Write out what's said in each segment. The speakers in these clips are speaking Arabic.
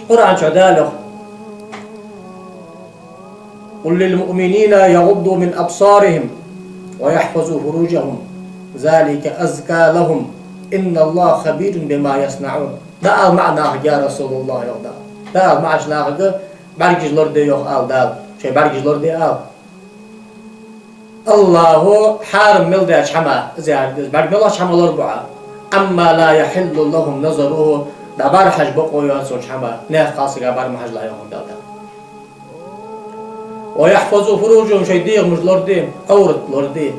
قرآن شعداله قل للمؤمنين يغضوا من أبصارهم ويحفظوا فروجهم ذلك أزكى لهم إن الله خبير بما يصنعون. ده معناه يا رسول الله يغدا. ده معناه برجلور دي يغ دال. شيء برجلور دي الله حارم ملده شما زياد برجلور شما لربعة أما لا يحل لهم نظره دبر حج بقويا سوى شما نه خاصة قبل محج لا يغدا ده. ويحفظوا فروجهم شيء ديغ مش لردي أورت لردي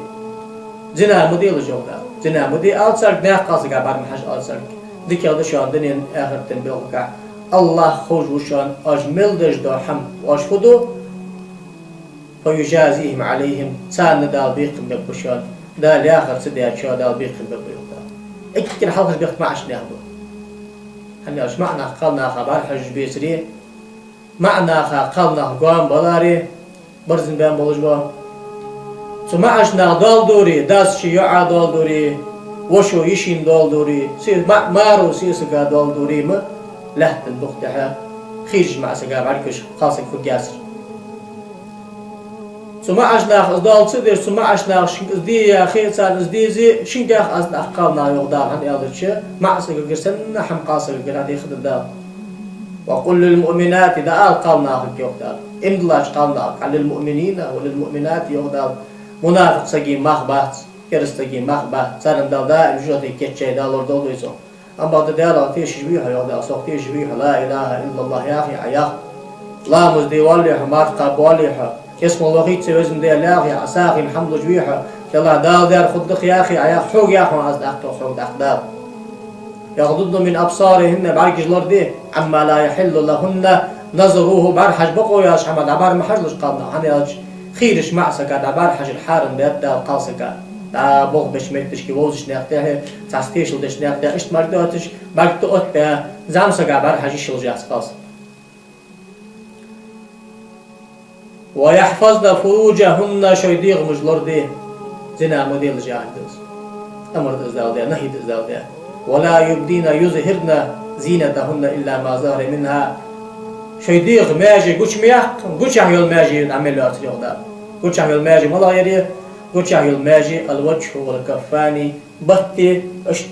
زنا مديل جودا زنا مدي ألسرك نه خاصة قبل محج ألسرك ديك هذا شان دنيا آخر تنبيهك الله خوش وشان أجمل دجدا حم واشفدو فيجازيهم عليهم سان دال بيقم ببشان دال آخر سديات شان دال بيقم ببيوتا اكتر حلقة بيقم معش نهدو هني اش معنى قالنا خبر حج بيسري معنى قالنا قام بلاري برزن بان بولجوا ثم معش دال دوري داس شيعة دال دوري وشو يشين دال دوري سير مارو سيسقا دال دوري ما لهت الدختها خيرج مع سقا بعركش خاصك في الجاسر ثم عشنا دال صدر ثم عشنا دي يا خير سان دي زي شنقاخ أصلا قالنا يغدار عن يالتش مع سقا قرسن نحم قاصر قرادي خد دال وقل للمؤمنات إذا قالنا يغدار إن الله قالنا على المؤمنين وللمؤمنات يغدار منافق سقي مخبات كرستقي مخبات سان دال دا الجودي كتشي دالور دولويزو أما بدأ تيش بيها يا أصلا تيش بيها لا إله إلا الله يا أخي عيا لا مزدي والله ما تقبلها اسم الله خيت سوزن ده لا يا أساقي محمد جبيها يلا دال دار خدك يا أخي عيا حوق يا أخي عز أخته حوق أخدار يغضضن من أبصارهن بعرك جلردي عما لا يحل لهن نظروه برحج بقوا يا شحمد عبار محجلش قابنا هنياج خيرش معسكا عبار حج الحارن بيد قاسكا دا بوغ بش ميتش كي ووزش ناقته تاستيش لدش ناقته اشت مرداتش بعد تقط به زعم سقع بار حاجي شلجاس خاص ويحفظن فروجهن شيديغ مجلور دي زنا موديل جاهدز امر دزدال ده نهي دزدال ده ولا يبدين يظهرن زينتهن الا ما ظهر منها شيديغ ماجي قوش مياق قوش يحيول ماجي نعمل له اتريغ ده قوش يحيول ماجي ملا يريه قوشاه الماجي الوجه والكفاني بطي اشت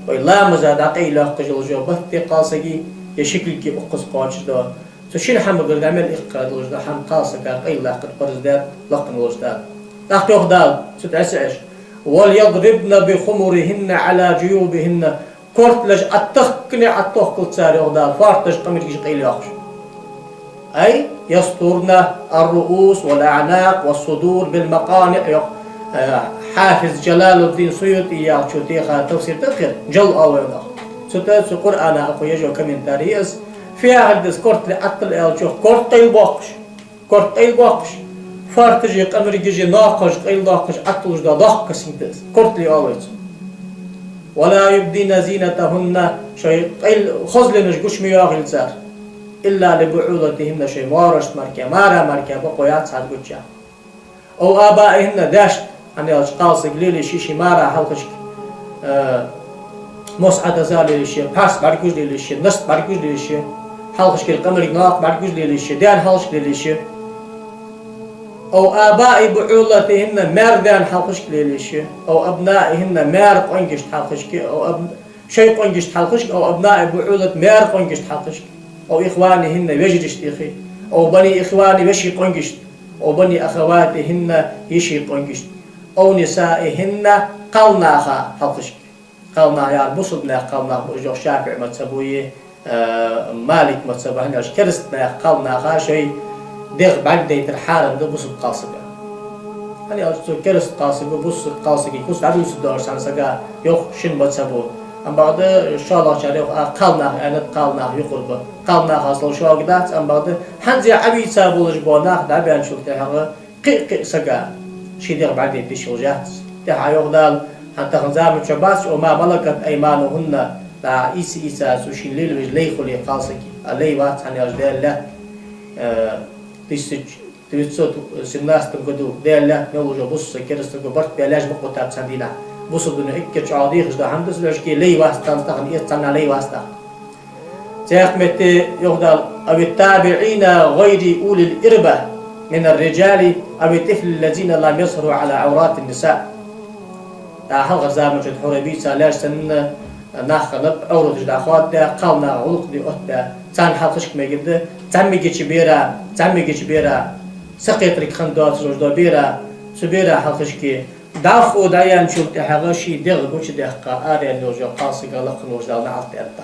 ولا مزاد عقيله قجل جو بطي قاسقي يشكل كي اقص قاش ده تشين حم قد عمل اقراد وجد حم قاسقا قيله قد برزداد لقن وجداد تحت يخدال ستعسعش وليضربن بخمرهن على جيوبهن كورت لج اتخكني اتخكل تساري يخدال فارتج قمتك قيل يخش أي يسترن الرؤوس والأعناق والصدور بالمقانع حافظ جلال الدين سيوطي يا شوتيخا تفسير تذكر جل أولا ستات القرآن أقول يجو كمنتاريس فيها هدس كورت لأطل ألشوف كورت قيل باقش كورت قيل باقش فارتجي قمر جيجي ناقش قيل ناقش أطلج دا ضحك سنتس كورت لي أولا ولا يبدين زينتهن شيء قيل خزلنش قش مياغل زار إلا لبعولتهن شيء مارشت مركا مارا مركا بقويات سعد قدشا أو آبائهن داشت أني أشقاص قليلي شيشي مارا حلقشك مسعد زالي لشي باس باركوش لشي نست باركوش لشي حلقشك القمر ناق باركوش لشي ديان حلقشك لشي أو آباء بعولتهن مار ديان حلقشك لشي أو أبنائهن مار قنقشت حلقشك أو شيء قنقشت حلقشك أو أبناء بعولة مار قنقشت حلقشك أو إخوانهن وجرشت إخي أو بني إخواني وشي قنقشت أو بني أخواتهن يشي قنقشت أو نسائهن قلناها حلقشك قلنا يا بصدنا قلنا جو شافع متسبوي مالك متسبوي كرستنا قلناها شيء دغ بعد ديت الحارم ده بصد قاصقة يعني كرست قاصقة بصد قاصقة كوس عدوس الدار سانسقا يوخ شن متسبوي أم بعد إن شاء الله شاريخ قلنا يعني قلنا يقرب قلنا أصل شو قدرت أم بعد حنزي عبيد سابولج بوناخ ده بيان شو تهاجر قي سجا شيء ده بعد يدشوا جات ده هيقدر حتى خنزام شباس وما ملكت أيمانهن لا إيسا سوشين ليل وجلي خلي قاسك عليه وقت عن يجدل له تيسوت سناس تقدو ده له نوجو بص كرست قبرت بلاش بقطع سندينا بص بدنا إكش عادي خش ده حمدس ليش كي لي واسطة تخن إستنا لي واسطة تيقمت يغدل أو التابعين غير أولي الإربة من الرجال أو الطفل الذين لم يظهروا على عورات النساء. حلقة غزام جد حربي سالاش سن ناخلب أورد جد أخوات ده قالنا علق دي أهدا تان حلقشك مجد تعمي جيش بيرا سقيت خندات رجدا بيرا سبيرا حلقشكي داخو دايان شلت حغشي دغ بوش دقة آريان لوجو قاسي قلق نوجدال نعطي أبدا.